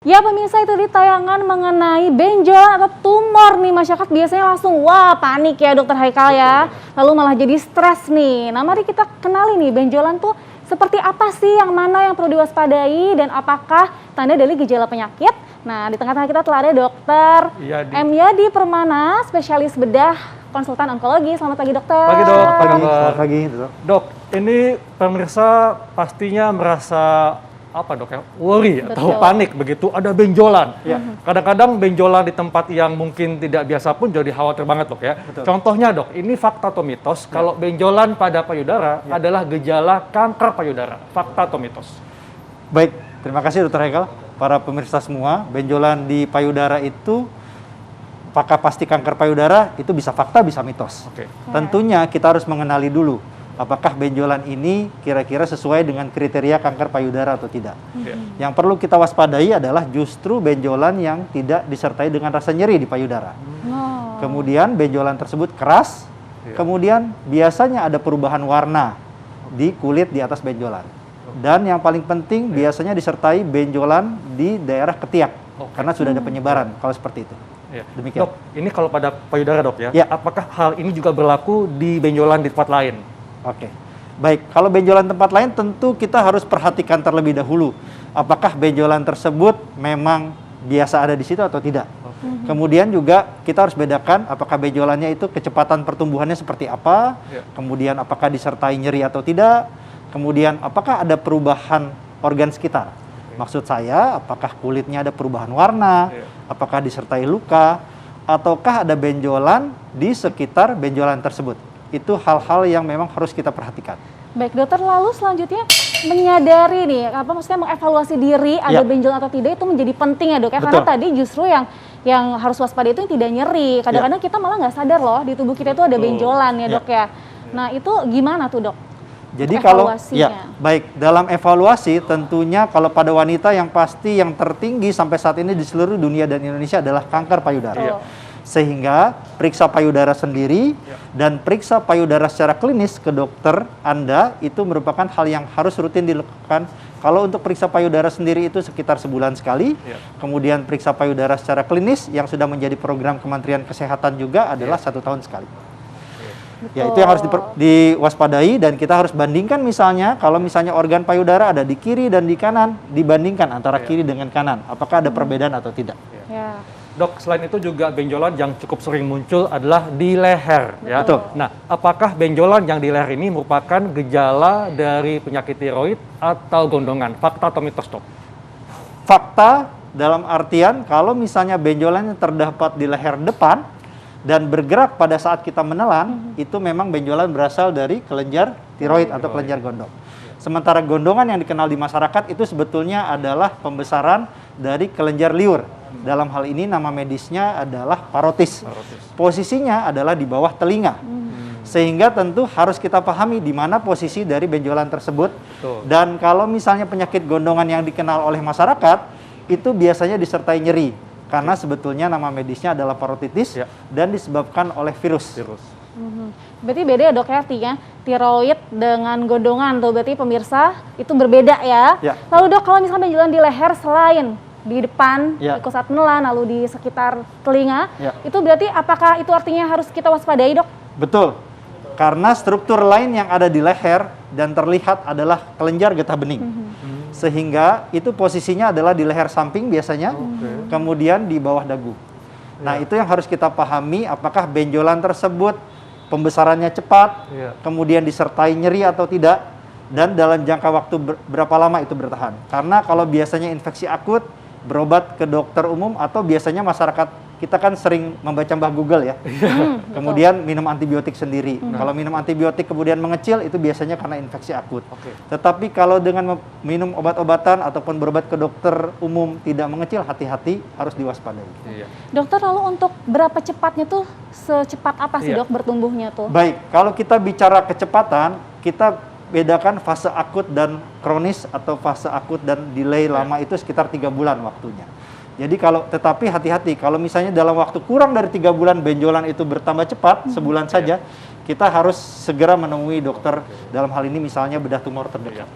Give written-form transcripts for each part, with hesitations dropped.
Ya pemirsa, itu di tayangan mengenai benjolan atau tumor nih, masyarakat biasanya langsung wah panik ya dokter Haikal ya, lalu malah jadi stres nih. Nah mari kita kenali nih benjolan tuh seperti apa sih, yang mana yang perlu diwaspadai dan apakah tanda dari gejala penyakit. Nah di tengah-tengah kita telah ada dokter M. Yadi Permana, spesialis bedah konsultan onkologi. Selamat pagi dokter. Pagi dok. Selamat pagi dok. Dok, ini pemirsa pastinya merasa apa dok ya, worry atau panik begitu ada benjolan. Kadang-kadang benjolan di tempat yang mungkin tidak biasa pun jadi khawatir banget dok ya. Betul. Contohnya dok, ini fakta atau mitos kalau benjolan pada payudara adalah gejala kanker payudara. Fakta atau mitos? Baik, terima kasih dokter Haikal. Para pemirsa semua, benjolan di payudara itu apakah pasti kanker payudara? Itu bisa fakta, bisa mitos. Oke. Tentunya kita harus mengenali dulu apakah benjolan ini kira-kira sesuai dengan kriteria kanker payudara atau tidak. Yang perlu kita waspadai adalah justru benjolan yang tidak disertai dengan rasa nyeri di payudara. Kemudian benjolan tersebut keras, kemudian biasanya ada perubahan warna di kulit di atas benjolan. Dan yang paling penting biasanya disertai benjolan di daerah ketiak, karena sudah ada penyebaran kalau seperti itu. Demikian. Dok, ini kalau pada payudara dok ya, Ya. apakah hal ini juga berlaku di benjolan di tempat lain? Oke, baik. Kalau benjolan tempat lain tentu kita harus perhatikan terlebih dahulu. Apakah benjolan tersebut memang biasa ada di situ atau tidak. Kemudian juga kita harus bedakan apakah benjolannya itu kecepatan pertumbuhannya seperti apa. Kemudian apakah disertai nyeri atau tidak. Kemudian apakah ada perubahan organ sekitar. Maksud saya apakah kulitnya ada perubahan warna. Apakah disertai luka. Ataukah ada benjolan di sekitar benjolan tersebut. Itu hal-hal yang memang harus kita perhatikan. Baik dokter, lalu selanjutnya menyadari nih, maksudnya mengevaluasi diri ada benjolan atau tidak itu menjadi penting ya dok ya. Karena tadi justru yang harus waspada itu yang tidak nyeri. Kadang-kadang kita malah nggak sadar loh di tubuh kita itu ada benjolan ya dok ya. Nah itu gimana tuh dok? Jadi kalau baik dalam evaluasi tentunya kalau pada wanita yang pasti yang tertinggi sampai saat ini di seluruh dunia dan Indonesia adalah kanker payudara. Sehingga periksa payudara sendiri dan periksa payudara secara klinis ke dokter Anda itu merupakan hal yang harus rutin dilakukan. Kalau untuk periksa payudara sendiri itu sekitar sebulan sekali. Kemudian periksa payudara secara klinis yang sudah menjadi program Kementerian Kesehatan juga adalah 1 tahun sekali. Ya itu yang harus diwaspadai dan kita harus bandingkan misalnya kalau misalnya organ payudara ada di kiri dan di kanan, dibandingkan antara kiri dengan kanan. Apakah ada perbedaan atau tidak? Dok, selain itu juga benjolan yang cukup sering muncul adalah di leher. Ya. Betul. Nah, apakah benjolan yang di leher ini merupakan gejala dari penyakit tiroid atau gondongan? Fakta atau mitos, dok? Fakta dalam artian kalau misalnya benjolan yang terdapat di leher depan dan bergerak pada saat kita menelan, itu memang benjolan berasal dari kelenjar tiroid atau kelenjar gondong. Sementara gondongan yang dikenal di masyarakat itu sebetulnya adalah pembesaran dari kelenjar liur. Dalam hal ini nama medisnya adalah parotis. Posisinya adalah di bawah telinga. Sehingga tentu harus kita pahami di mana posisi dari benjolan tersebut. Dan kalau misalnya penyakit gondongan yang dikenal oleh masyarakat, itu biasanya disertai nyeri. Karena sebetulnya nama medisnya adalah parotitis dan disebabkan oleh virus. Berarti beda ya dok ya, artinya tiroid dengan gondongan tuh berarti pemirsa itu berbeda ya. Lalu dok, kalau misalnya benjolan di leher selain di depan, ikut saat menelan, lalu di sekitar telinga, itu berarti apakah itu artinya harus kita waspadai dok? Betul, karena struktur lain yang ada di leher dan terlihat adalah kelenjar getah bening. Sehingga itu posisinya adalah di leher samping biasanya, kemudian di bawah dagu. Nah itu yang harus kita pahami apakah benjolan tersebut pembesarannya cepat, kemudian disertai nyeri atau tidak, dan dalam jangka waktu berapa lama itu bertahan. Karena kalau biasanya infeksi akut, berobat ke dokter umum atau biasanya masyarakat kita kan sering membaca mbah Google ya. Kemudian minum antibiotik sendiri. Kalau minum antibiotik kemudian mengecil itu biasanya karena infeksi akut. Tetapi kalau dengan minum obat-obatan ataupun berobat ke dokter umum tidak mengecil, hati-hati, harus diwaspadai. Dokter, lalu untuk berapa cepatnya tuh, secepat apa sih dok bertumbuhnya tuh? Baik, kalau kita bicara kecepatan, kita bedakan fase akut dan kronis atau fase akut dan delay lama itu sekitar 3 bulan waktunya. Jadi tetapi hati-hati kalau misalnya dalam waktu kurang dari 3 bulan benjolan itu bertambah cepat, sebulan saja, kita harus segera menemui dokter dalam hal ini misalnya bedah tumor terdekat.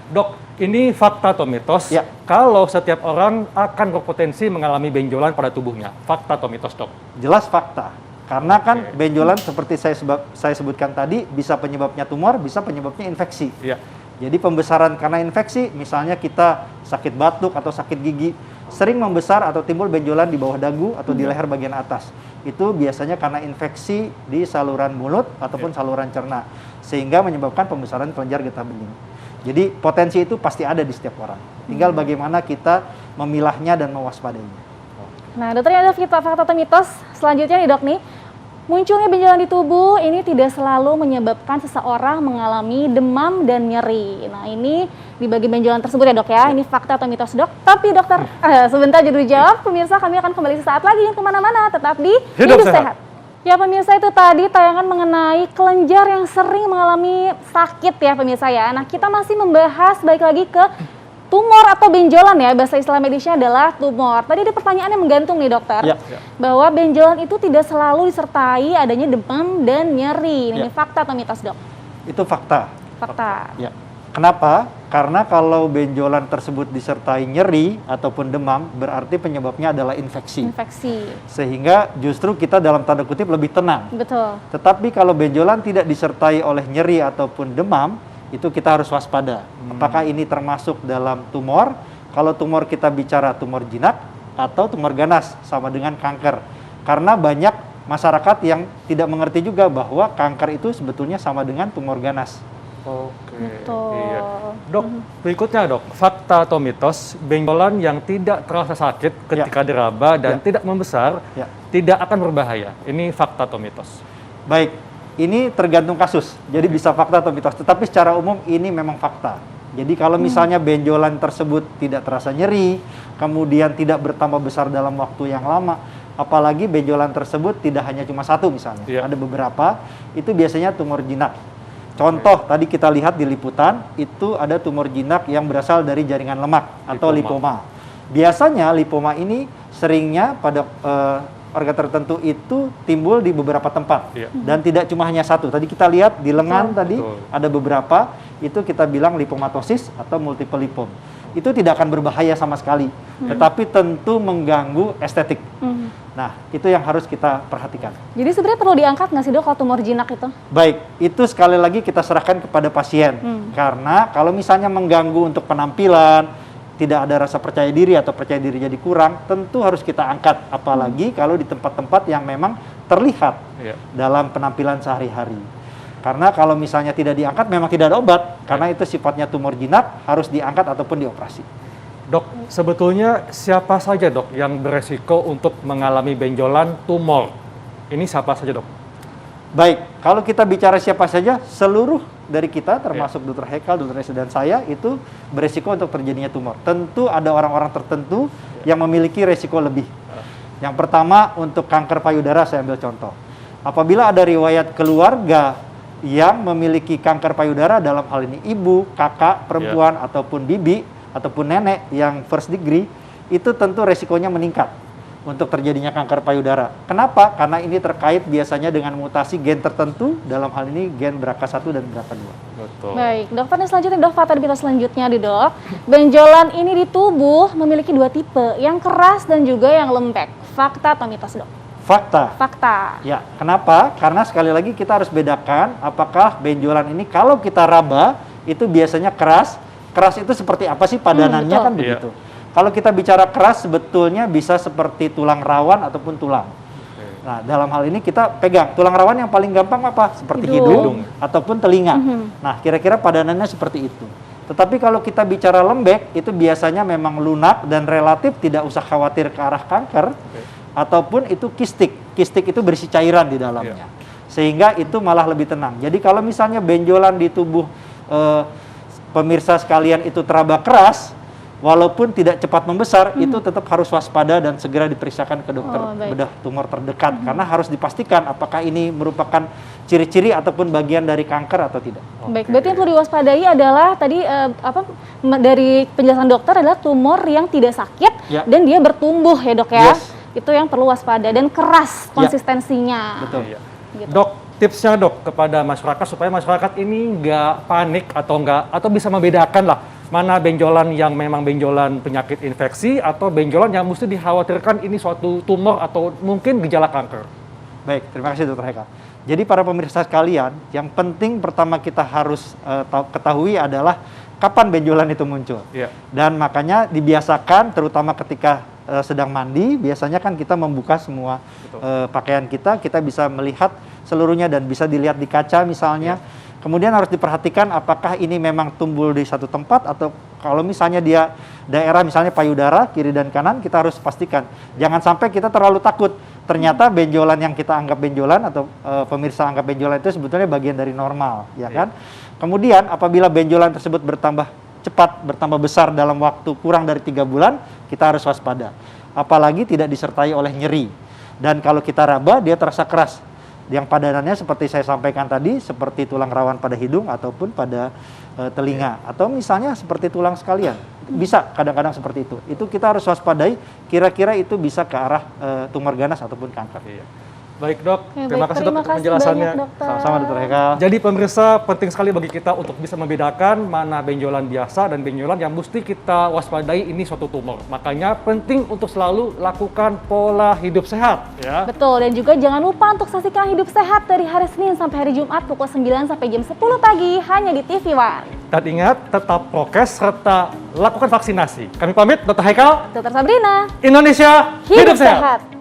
Dok, ini fakta atau mitos? Ya. Kalau setiap orang akan berpotensi mengalami benjolan pada tubuhnya, fakta atau mitos, Dok? Jelas fakta. Karena kan benjolan seperti saya sebutkan tadi, bisa penyebabnya tumor, bisa penyebabnya infeksi. Iya. Jadi pembesaran karena infeksi, misalnya kita sakit batuk atau sakit gigi, sering membesar atau timbul benjolan di bawah dagu atau di leher bagian atas. Itu biasanya karena infeksi di saluran mulut ataupun saluran cerna, sehingga menyebabkan pembesaran kelenjar getah bening. Jadi potensi itu pasti ada di setiap orang. Tinggal bagaimana kita memilahnya dan mewaspadainya. Nah, dokter, ini ada fakta atau mitos selanjutnya nih, Dok nih. Munculnya benjolan di tubuh ini tidak selalu menyebabkan seseorang mengalami demam dan nyeri. Nah, ini di bagi benjolan tersebut ya, Dok ya. Ini fakta atau mitos, Dok. Tapi dokter, sebentar jadi dijawab. Pemirsa, kami akan kembali sesaat lagi, kemana-mana. Tetap di Hidup Sehat. Ya pemirsa, itu tadi tayangan mengenai kelenjar yang sering mengalami sakit ya pemirsa ya. Nah, kita masih membahas balik lagi ke tumor atau benjolan ya, bahasa istilah medisnya adalah tumor. Tadi ada pertanyaan yang menggantung nih dokter, bahwa benjolan itu tidak selalu disertai adanya demam dan nyeri. Ini fakta atau mitos, Dok? Itu fakta. Fakta. Ya. Kenapa? Karena kalau benjolan tersebut disertai nyeri ataupun demam, berarti penyebabnya adalah infeksi. Infeksi. Sehingga justru kita dalam tanda kutip lebih tenang. Betul. Tetapi kalau benjolan tidak disertai oleh nyeri ataupun demam, itu kita harus waspada. Apakah ini termasuk dalam tumor? Kalau tumor kita bicara tumor jinak atau tumor ganas, sama dengan kanker. Karena banyak masyarakat yang tidak mengerti juga bahwa kanker itu sebetulnya sama dengan tumor ganas. Oke. Betul. Iya. Dok, berikutnya dok, fakta atau mitos benjolan yang tidak terasa sakit ketika diraba dan tidak membesar, tidak akan berbahaya. Ini fakta atau mitos? Baik, ini tergantung kasus. Jadi bisa fakta atau mitos. Tetapi secara umum ini memang fakta. Jadi kalau misalnya benjolan tersebut tidak terasa nyeri, kemudian tidak bertambah besar dalam waktu yang lama, apalagi benjolan tersebut tidak hanya cuma satu misalnya, ada beberapa, itu biasanya tumor jinak. Contoh, tadi kita lihat di liputan, itu ada tumor jinak yang berasal dari jaringan lemak atau lipoma. Biasanya lipoma ini seringnya pada organ tertentu itu timbul di beberapa tempat. Dan tidak cuma hanya satu. Tadi kita lihat di lengan tadi ada beberapa, itu kita bilang lipomatosis atau multiple lipom. Itu tidak akan berbahaya sama sekali, tetapi tentu mengganggu estetik. Nah, itu yang harus kita perhatikan. Jadi sebenarnya perlu diangkat nggak sih dok kalau tumor jinak itu? Baik, itu sekali lagi kita serahkan kepada pasien. Karena kalau misalnya mengganggu untuk penampilan, tidak ada rasa percaya diri atau percaya diri jadi kurang, tentu harus kita angkat. Apalagi kalau di tempat-tempat yang memang terlihat dalam penampilan sehari-hari. Karena kalau misalnya tidak diangkat memang tidak ada obat. Karena itu sifatnya tumor jinak, harus diangkat ataupun dioperasi. Dok, sebetulnya siapa saja dok yang beresiko untuk mengalami benjolan tumor? Ini siapa saja dok? Baik, kalau kita bicara siapa saja, seluruh dari kita termasuk Dr. Haikal, Dr. Reza dan saya itu beresiko untuk terjadinya tumor. Tentu ada orang-orang tertentu yang memiliki resiko lebih. Yang pertama untuk kanker payudara, saya ambil contoh. Apabila ada riwayat keluarga yang memiliki kanker payudara, dalam hal ini ibu, kakak, perempuan, ataupun bibi, ataupun nenek yang first degree, itu tentu resikonya meningkat untuk terjadinya kanker payudara. Kenapa? Karena ini terkait biasanya dengan mutasi gen tertentu, dalam hal ini gen BRCA1 dan BRCA2. Betul. Baik, dokter, ini selanjutnya dok, fakta mitos selanjutnya di dok. Benjolan ini di tubuh memiliki dua tipe, yang keras dan juga yang lembek. Fakta atau mitos dok? Fakta. Fakta. Ya, kenapa? Karena sekali lagi kita harus bedakan apakah benjolan ini kalau kita raba itu biasanya keras. Keras itu seperti apa sih padanannya kan begitu. Kalau kita bicara keras sebetulnya bisa seperti tulang rawan ataupun tulang. Nah, dalam hal ini kita pegang tulang rawan yang paling gampang apa? Seperti hidung ataupun telinga. Nah, kira-kira padanannya seperti itu. Tetapi kalau kita bicara lembek itu biasanya memang lunak dan relatif tidak usah khawatir ke arah kanker. Ataupun itu kistik. Kistik itu berisi cairan di dalamnya. Sehingga itu malah lebih tenang. Jadi kalau misalnya benjolan di tubuh pemirsa sekalian itu teraba keras, walaupun tidak cepat membesar, itu tetap harus waspada dan segera diperiksakan ke dokter bedah tumor terdekat. Karena harus dipastikan apakah ini merupakan ciri-ciri ataupun bagian dari kanker atau tidak. Baik, berarti yang perlu diwaspadai adalah tadi dari penjelasan dokter adalah tumor yang tidak sakit dan dia bertumbuh ya dok ya. Itu yang perlu waspada dan keras konsistensinya. Betul. Gitu. Dok, tipsnya dok kepada masyarakat supaya masyarakat ini nggak panik atau bisa membedakan lah mana benjolan yang memang benjolan penyakit infeksi atau benjolan yang mesti dikhawatirkan ini suatu tumor atau mungkin gejala kanker. Baik, terima kasih Dr. Heka. Jadi para pemirsa sekalian, yang penting pertama kita harus ketahui adalah kapan benjolan itu muncul. Iya. Dan makanya dibiasakan, terutama ketika sedang mandi, biasanya kan kita membuka semua pakaian kita bisa melihat seluruhnya dan bisa dilihat di kaca misalnya. Kemudian harus diperhatikan apakah ini memang tumbuh di satu tempat atau kalau misalnya dia daerah misalnya payudara kiri dan kanan, kita harus pastikan. Jangan sampai kita terlalu takut. Ternyata benjolan yang kita anggap benjolan atau pemirsa anggap benjolan itu sebetulnya bagian dari normal, ya kan? Kemudian apabila benjolan tersebut bertambah cepat, bertambah besar dalam waktu kurang dari 3 bulan, kita harus waspada. Apalagi tidak disertai oleh nyeri. Dan kalau kita raba, dia terasa keras. Yang padanannya seperti saya sampaikan tadi, seperti tulang rawan pada hidung ataupun pada telinga. Atau misalnya seperti tulang sekalian. Bisa kadang-kadang seperti itu. Itu kita harus waspadai, kira-kira itu bisa ke arah tumor ganas ataupun kanker. Baik dok, Oke, terima baik. kasih dok Terima untuk kasih penjelasannya. banyak, dokter. Sama-sama Dr. Heka. Jadi pemirsa, penting sekali bagi kita untuk bisa membedakan mana benjolan biasa dan benjolan yang mesti kita waspadai ini suatu tumor. Makanya penting untuk selalu lakukan pola hidup sehat. Ya. Betul, dan juga jangan lupa untuk saksikan Hidup Sehat dari hari Senin sampai hari Jumat pukul 9 sampai jam 10 pagi hanya di TV One. Dan ingat, tetap prokes serta lakukan vaksinasi. Kami pamit, Dr. Haikal, Dr. Sabrina, Indonesia Hidup Hidup Sehat. Sehat.